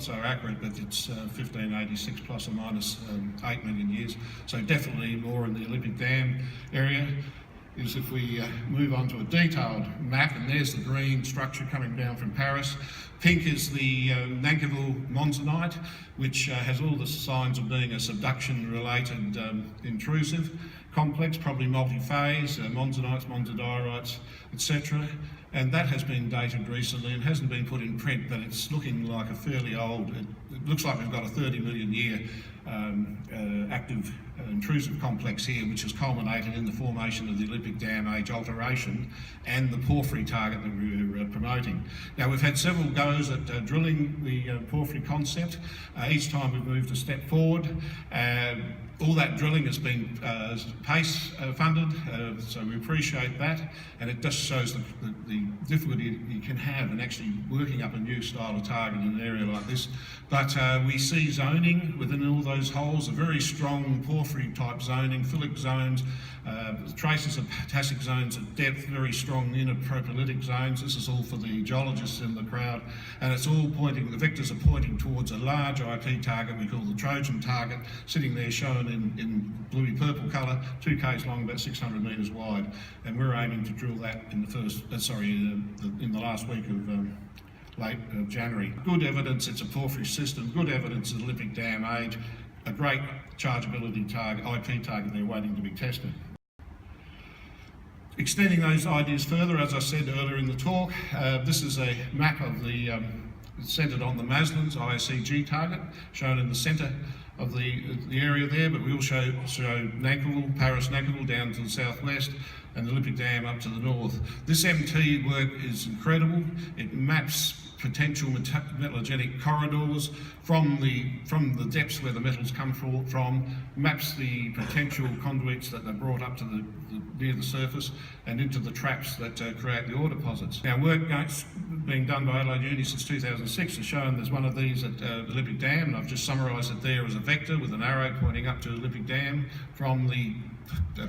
not so accurate, but it's 1586 plus or minus 8 million years. So definitely more in the Olympic Dam area. Is if we move on to a detailed map, and there's the green structure coming down from Paris. Pink is the Nankivell monzonite, which has all the signs of being a subduction-related intrusive complex, probably multi-phase, monzonites, monzodiorites, etc. And that has been dated recently and hasn't been put in print, but it's looking like a fairly old, it looks like we've got a 30 million year active intrusive complex here, which has culminated in the formation of the Olympic Dam age alteration and the porphyry target that we were promoting. Now, we've had several goes at drilling the porphyry concept. Each time we've moved a step forward. All that drilling has been PACE funded, so we appreciate that, and it just shows the difficulty you can have in actually working up a new style of target in an area like this. But we see zoning within all those holes, a very strong porphyry type zoning, phyllic zones, traces of potassic zones at depth, very strong interpropylitic zones. This is all for the geologists in the crowd, and it's all pointing, the vectors are pointing towards a large IP target we call the Trojan target, sitting there shown in bluey purple colour, 2 k's long, about 600 metres wide, and we're aiming to drill that in the first, in the last week of late January. Good evidence it's a porphyry system, good evidence of Olympic Dam age, a great chargeability target, IP target there waiting to be tested. Extending those ideas further, as I said earlier in the talk, this is a map of the centred on the Maslins ICG target, shown in the centre of the area there, but we also show Nankivell, Paris Nankivell down to the southwest, and the Olympic Dam up to the north. This MT work is incredible. It maps potential metallogenic corridors from the depths where the metals come from, maps the potential conduits that are brought up to near the surface and into the traps that create the ore deposits. Now, work being done by Adelaide Uni since 2006 has shown there's one of these at the Olympic Dam, and I've just summarised it there as a vector with an arrow pointing up to Olympic Dam from the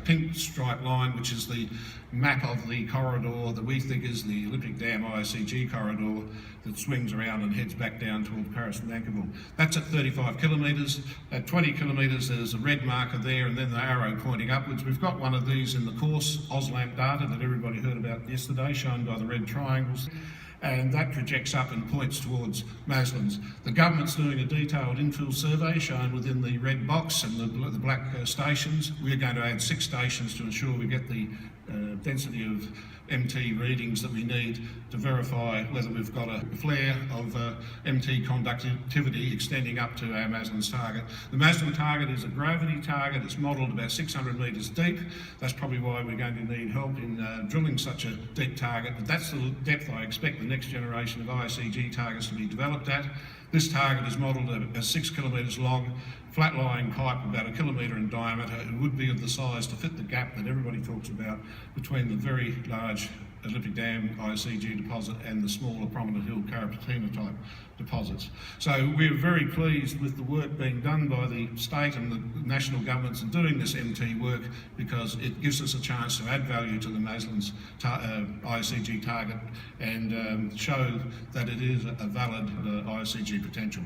pink stripe line, which is the map of the corridor that we think is the Olympic Dam ICG corridor that swings around and heads back down towards Paris and Nankivell. That's at 35 kilometres. At 20 kilometres there's a red marker there and then the arrow pointing upwards. We've got one of these in the course AusLAMP data that everybody heard about yesterday, shown by the red triangles, and that projects up and points towards Maslins. The government's doing a detailed infill survey shown within the red box and the black stations. We're going to add 6 stations to ensure we get the density of MT readings that we need to verify whether we've got a flare of MT conductivity extending up to our Maslins target. The Maslin target is a gravity target. It's modelled about 600 metres deep. That's probably why we're going to need help in drilling such a deep target, but that's the depth I expect the next generation of ICG targets to be developed at. This target is modelled at 6 kilometres long, flat-lying pipe about 1 kilometre in diameter. It would be of the size to fit the gap that everybody talks about between the very large Olympic Dam ICG deposit and the smaller Prominent Hill Carapatina type deposits. So we're very pleased with the work being done by the state and the national governments in doing this MT work, because it gives us a chance to add value to the Maslins ICG target and show that it is a valid ICG potential.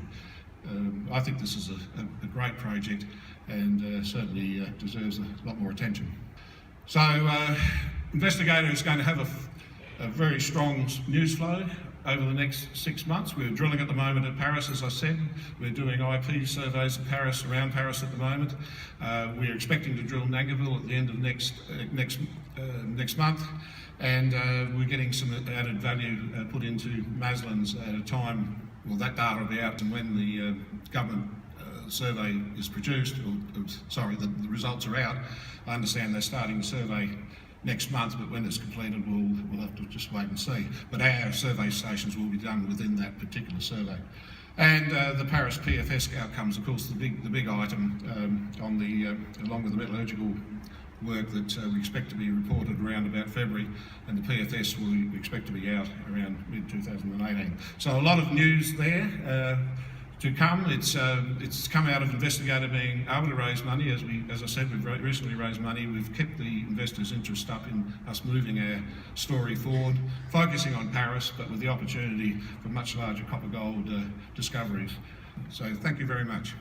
I think this is a great project and certainly deserves a lot more attention. So Investigator is going to have a very strong news flow over the next 6 months. We're drilling at the moment at Paris, as I said. We're doing IP surveys at Paris, around Paris at the moment. We're expecting to drill Nankivell at the end of next month, and we're getting some added value put into Maslins at a time. Well, that data will be out, and when the government survey is produced, the results are out. I understand they're starting the survey next month, but when it's completed, we'll have to just wait and see. But our survey stations will be done within that particular survey. And the Paris PFS outcomes, of course, the big item on along with the metallurgical work that we expect to be reported around about February, and the PFS we expect to be out around mid-2018. So a lot of news there. to come. It's come out of Investigator being able to raise money. As I said, we've recently raised money. We've kept the investors' interest up in us moving our story forward, focusing on Paris, but with the opportunity for much larger copper gold discoveries. So thank you very much.